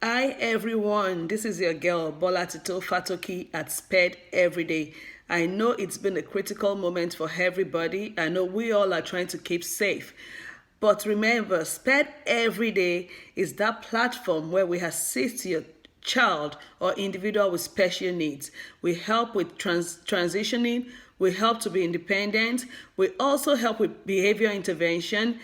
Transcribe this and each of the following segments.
Hi everyone, this is your girl Bola Tito Fatoki at Sped Everyday. I know it's been a critical moment for everybody. I know we all are trying to keep safe. But remember, Sped Everyday is that platform where we assist your child or individual with special needs. We help with transitioning, we help to be independent, we also help with behavior intervention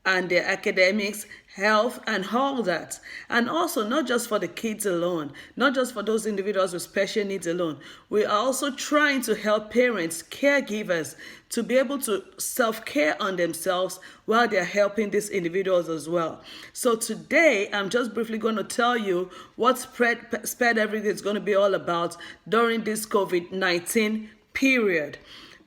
and their academics, health, and all that. And also, not just for the kids alone, not just for those individuals with special needs alone. We are also trying to help parents, caregivers, to be able to self-care on themselves while they're helping these individuals as well. So today, I'm just briefly going to tell you what Sped Everyday is going to be all about during this COVID-19 period.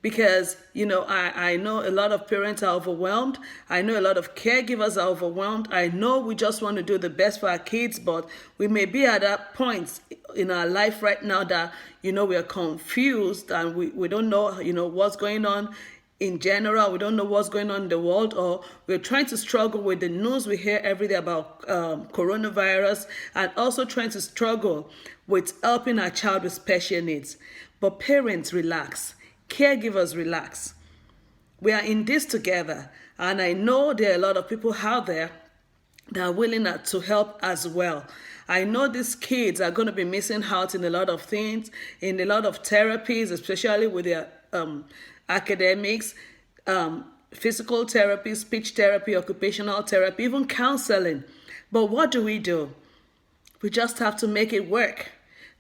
Because, I know a lot of parents are overwhelmed. I know a lot of caregivers are overwhelmed. I know we just want to do the best for our kids, but we may be at that point in our life right now that, we are confused and we don't know, what's going on in general. We don't know what's going on in the world, or we're trying to struggle with the news we hear every day about coronavirus, and also trying to struggle with helping our child with special needs. But parents, relax. Caregivers, relax. We are in this together, and I know there are a lot of people out there that are willing to help as well. I know these kids are going to be missing out in a lot of things, in a lot of therapies, especially with their academics, physical therapy, speech therapy, occupational therapy, even counseling. But what do? We just have to make it work.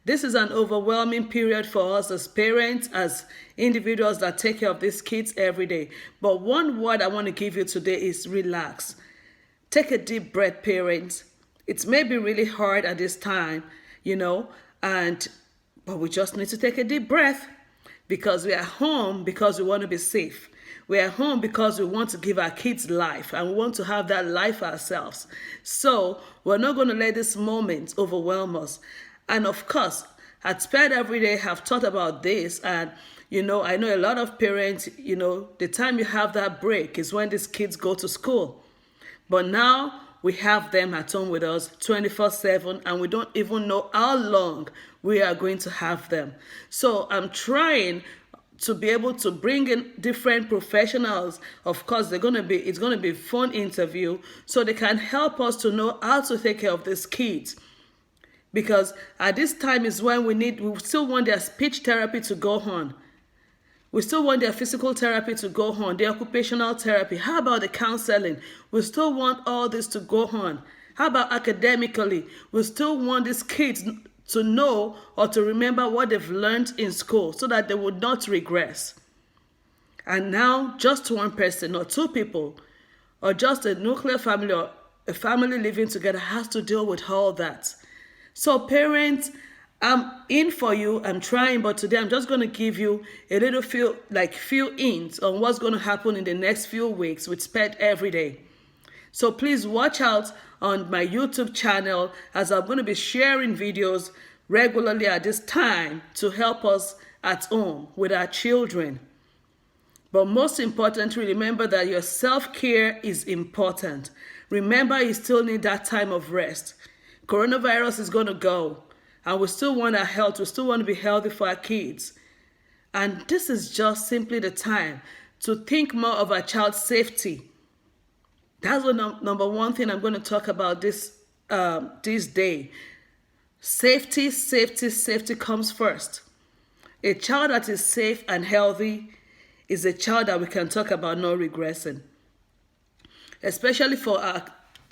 This is an overwhelming period for us as parents, as individuals that take care of these kids every day. But one word I want to give you today is relax. Take a deep breath, parents. It may be really hard at this time, but we just need to take a deep breath, because we are home because we want to be safe. We are home because we want to give our kids life, and we want to have that life ourselves. So we're not going to let this moment overwhelm us. And of course, at Sped Everyday have thought about this, and I know a lot of parents, the time you have that break is when these kids go to school. But now we have them at home with us 24/7, and we don't even know how long we are going to have them. So I'm trying to be able to bring in different professionals. Of course, it's going to be a fun interview, so they can help us to know how to take care of these kids. Because at this time is when we still want their speech therapy to go on. We still want their physical therapy to go on, their occupational therapy. How about the counseling? We still want all this to go on. How about academically? We still want these kids to know or to remember what they've learned in school so that they would not regress. And now just one person or two people, or just a nuclear family or a family living together, has to deal with all that. So parents, I'm in for you. I'm trying, but today I'm just going to give you a little few hints on what's going to happen in the next few weeks with Sped Everyday. So please watch out on my YouTube channel, as I'm going to be sharing videos regularly at this time to help us at home with our children. But most importantly, remember that your self-care is important. Remember, you still need that time of rest. Coronavirus is going to go, and we still want our health. We still want to be healthy for our kids. And this is just simply the time to think more of our child's safety. That's what number one thing I'm going to talk about this day. Safety, safety, safety comes first. A child that is safe and healthy is a child that we can talk about no regressing. Especially for our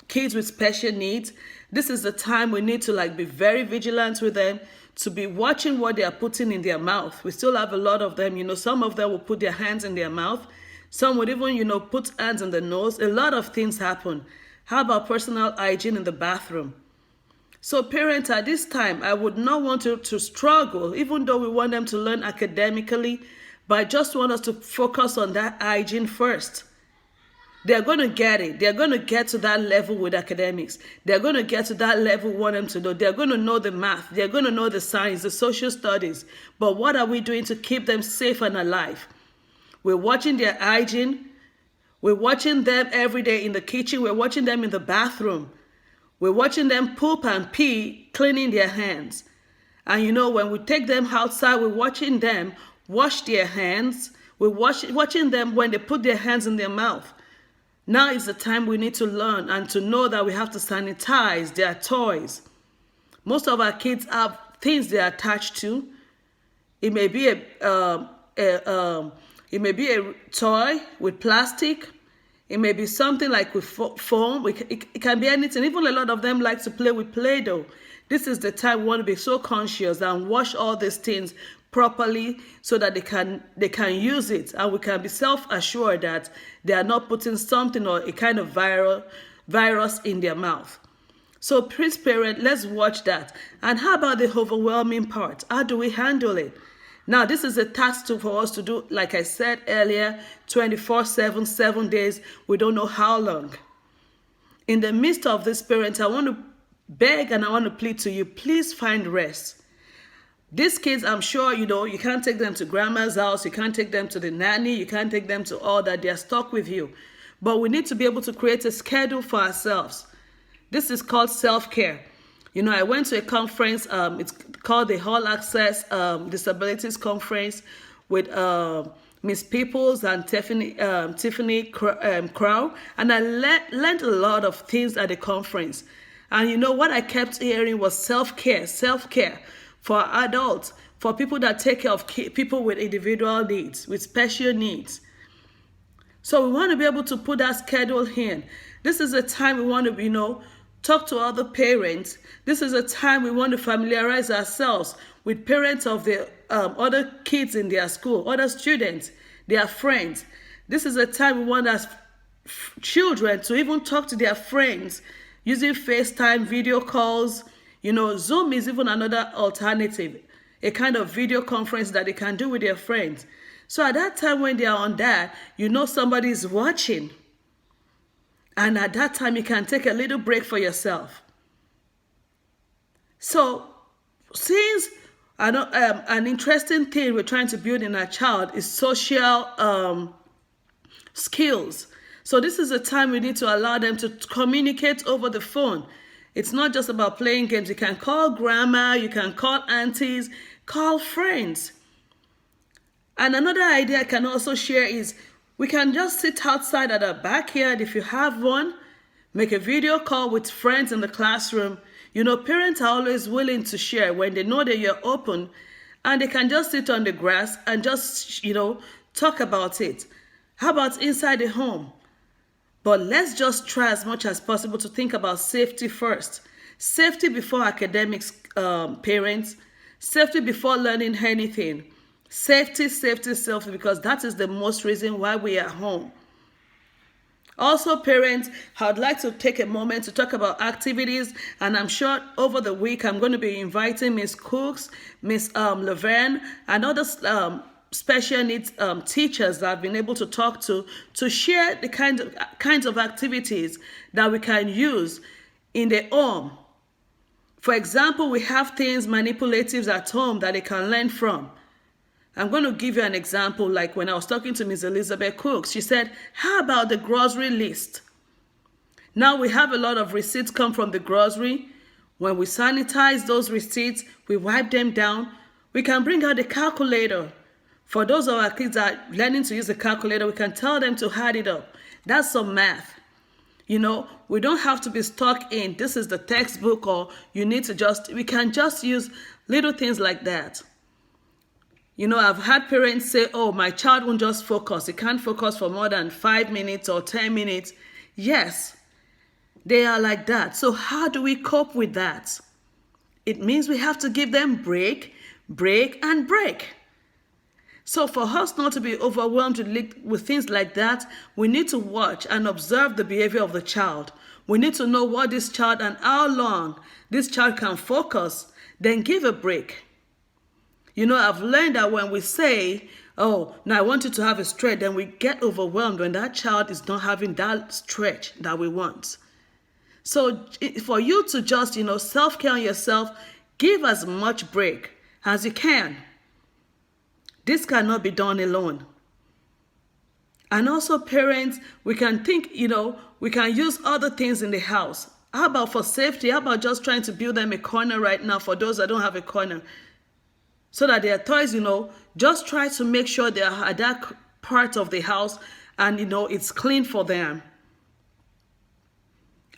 kids with special needs, this is the time we need to be very vigilant with them, to be watching what they are putting in their mouth. We still have a lot of them, some of them will put their hands in their mouth. Some would even, put hands in the nose. A lot of things happen. How about personal hygiene in the bathroom? So parents, at this time, I would not want you to struggle, even though we want them to learn academically, but I just want us to focus on that hygiene first. They're going to get it. They're going to get to that level with academics. They're going to get to that level we want them to know. They're going to know the math. They're going to know the science, the social studies. But what are we doing to keep them safe and alive? We're watching their hygiene. We're watching them every day in the kitchen. We're watching them in the bathroom. We're watching them poop and pee, cleaning their hands. And when we take them outside, we're watching them wash their hands. We're watching them when they put their hands in their mouth. Now is the time we need to learn and to know that we have to sanitize their toys. Most of our kids have things they're attached to. It may be a toy with plastic. It may be something like with foam. It can be anything. Even a lot of them like to play with Play-Doh. This is the time we want to be so conscious and wash all these things properly so that they can use it, and we can be self-assured that they are not putting something or a kind of virus in their mouth. So please, parent, let's watch that. And how about the overwhelming part? How do we handle it? Now, this is a task for us to do, like I said earlier, 24/7, 7 days. We don't know how long. In the midst of this, parents, I want to beg and I want to plead to you, please find rest. These kids, I'm sure, you can't take them to grandma's house. You can't take them to the nanny. You can't take them to all that. They're stuck with you. But we need to be able to create a schedule for ourselves. This is called self-care. I went to a conference. It's called the All Access Disabilities Conference with Miss Peoples and Tiffany Crow. And I learned a lot of things at the conference. And what I kept hearing was self-care for adults, for people that take care of people with individual needs, with special needs. So we want to be able to put that schedule in. This is a time we want to, talk to other parents. This is a time we want to familiarize ourselves with parents of the other kids in their school, other students, their friends. This is a time we want as children to even talk to their friends using FaceTime, video calls. Zoom is even another alternative, a kind of video conference that they can do with their friends. So at that time when they are on that, somebody is watching. And at that time, you can take a little break for yourself. So since an interesting thing we're trying to build in our child is social skills. So this is a time we need to allow them to communicate over the phone. It's not just about playing games. You can call grandma, you can call aunties, call friends. And another idea I can also share is we can just sit outside at our backyard if you have one, make a video call with friends in the classroom. Parents are always willing to share when they know that you're open, and they can just sit on the grass and just, talk about it. How about inside the home? But let's just try as much as possible to think about safety first. Safety before academics, parents. Safety before learning anything. Safety, because that is the most reason why we are home. Also, parents, I would like to take a moment to talk about activities, and I'm sure over the week I'm going to be inviting Miss Cooks, Miss Laverne, and other special needs teachers that I've been able to talk to share the kinds of activities that we can use in the home. For example, we have things, manipulatives at home that they can learn from. I'm going to give you an example, like when I was talking to Ms. Elizabeth Cooks. She said, how about the grocery list? Now we have a lot of receipts come from the grocery. When we sanitize those receipts, we wipe them down, we can bring out the calculator. For those of our kids that are learning to use the calculator, we can tell them to add it up. That's some math. We don't have to be stuck in, this is the textbook, or we can just use little things like that. I've had parents say, oh, my child won't just focus. He can't focus for more than 5 minutes or 10 minutes. Yes, they are like that. So how do we cope with that? It means we have to give them break, and break. So for us not to be overwhelmed with things like that, we need to watch and observe the behavior of the child. We need to know what this child and how long this child can focus, then give a break. I've learned that when we say, oh, now I want you to have a stretch, then we get overwhelmed when that child is not having that stretch that we want. So for you to just, self-care on yourself, give as much break as you can. This cannot be done alone. And also parents, we can think, we can use other things in the house How about for safety? How about just trying to build them a corner right now for those that don't have a corner? So that their toys, just try to make sure they are at that part of the house and, it's clean for them.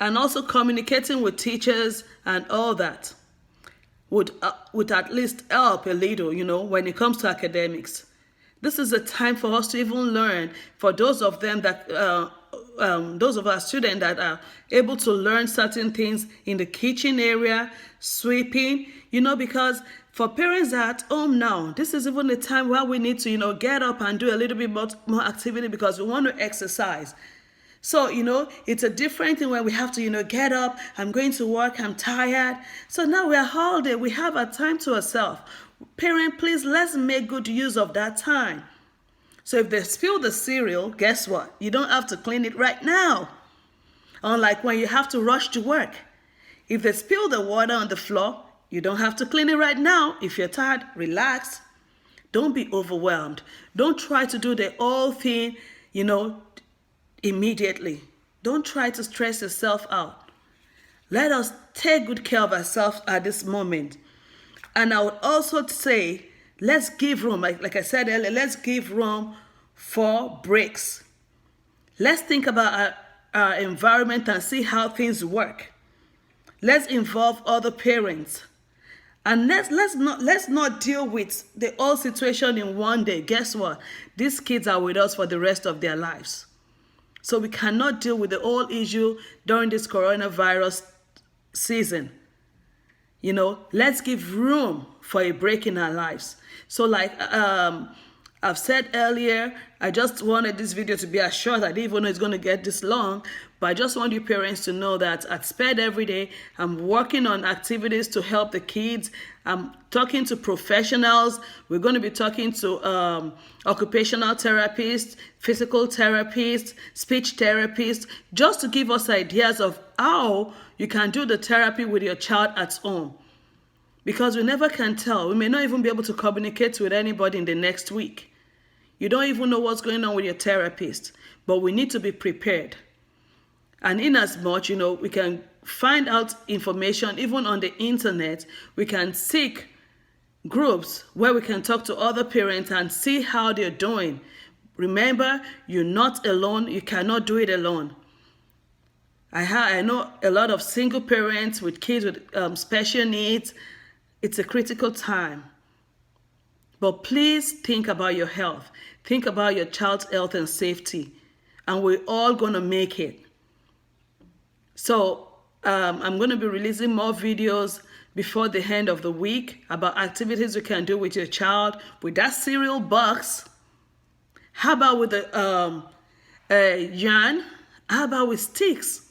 And also communicating with teachers and all that would at least help a little, when it comes to academics. This is a time for us to even learn. For those of them that, those of our students that are able to learn certain things in the kitchen area, sweeping, because for parents that are at home now, this is even the time where we need to, get up and do a little bit more activity because we want to exercise. So, it's a different thing when we have to, get up, I'm going to work, I'm tired. So now we are holiday, we have our time to ourselves. Parent, please, let's make good use of that time. So if they spill the cereal, guess what? You don't have to clean it right now. Unlike when you have to rush to work. If they spill the water on the floor, you don't have to clean it right now. If you're tired, relax. Don't be overwhelmed. Don't try to do the whole thing, immediately. Don't try to stress yourself out. Let us take good care of ourselves at this moment. And I would also say, let's give room, like I said earlier, let's give room for breaks. Let's think about our environment and see how things work. Let's involve other parents. And let's not deal with the whole situation in one day. Guess what? These kids are with us for the rest of their lives. So we cannot deal with the whole issue during this coronavirus season. Let's give room for a break in our lives. So like I've said earlier, I just wanted this video to be as short. I didn't even know it's going to get this long. But I just want you parents to know that at Sped Every Day, I'm working on activities to help the kids. I'm talking to professionals. We're going to be talking to occupational therapists, physical therapists, speech therapists, just to give us ideas of how you can do the therapy with your child at home. Because we never can tell. We may not even be able to communicate with anybody in the next week. You don't even know what's going on with your therapist. But we need to be prepared. And in as much, we can find out information even on the internet. We can seek groups where we can talk to other parents and see how they're doing. Remember, you're not alone. You cannot do it alone. I know a lot of single parents with kids with special needs. It's a critical time. But please think about your health. Think about your child's health and safety. And we're all going to make it. So I'm going to be releasing more videos before the end of the week about activities you can do with your child with that cereal box. How about with the yarn? How about with sticks?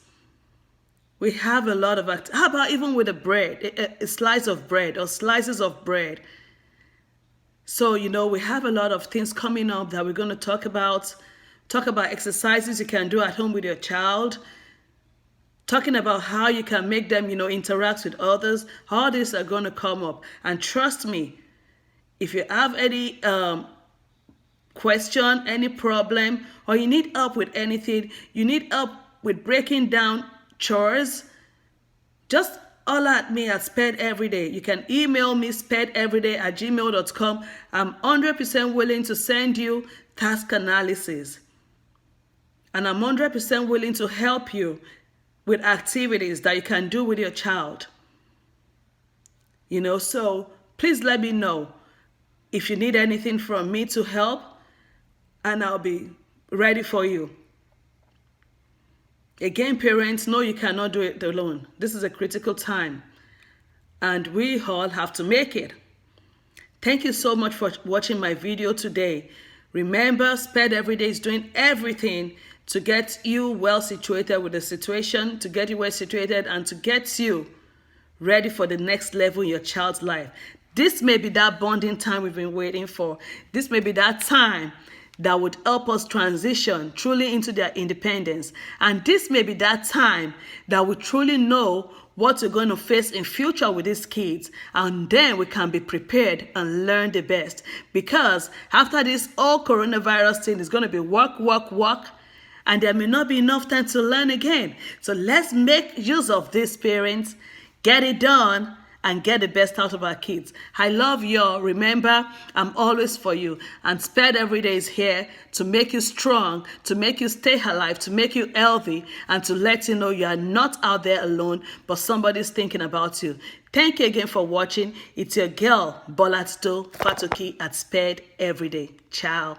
We have a lot of how about even with a bread, a slice of bread or slices of bread. So, we have a lot of things coming up that we're going to talk about. Talk about exercises you can do at home with your child. Talking about how you can make them, interact with others. All these are going to come up. And trust me, if you have any question, any problem, or you need help with anything, you need help with breaking down chores, just holler at me at Sped Everyday. You can email me spedeveryday@gmail.com. I'm 100% willing to send you task analysis. And I'm 100% willing to help you with activities that you can do with your child. So please let me know if you need anything from me to help, and I'll be ready for you. Again, parents, no, you cannot do it alone. This is a critical time, and we all have to make it. Thank you so much for watching my video today. Remember, Sped Everyday is doing everything to get you well situated with the situation, to get you well situated, and to get you ready for the next level in your child's life. This may be that bonding time we've been waiting for. This may be that time that would help us transition truly into their independence. And this may be that time that we truly know what we're going to face in future with these kids. And then we can be prepared and learn the best. Because after this whole coronavirus thing is going to be work, work, work. and there may not be enough time to learn again. So let's make use of this, parents. Get it done and get the best out of our kids. I love you all. Remember, I'm always for you. And Spared Every Day is here to make you strong, to make you stay alive, to make you healthy, and to let you know you are not out there alone, but somebody's thinking about you. Thank you again for watching. It's your girl, Bolatito Fatoki at Spared Every Day. Ciao.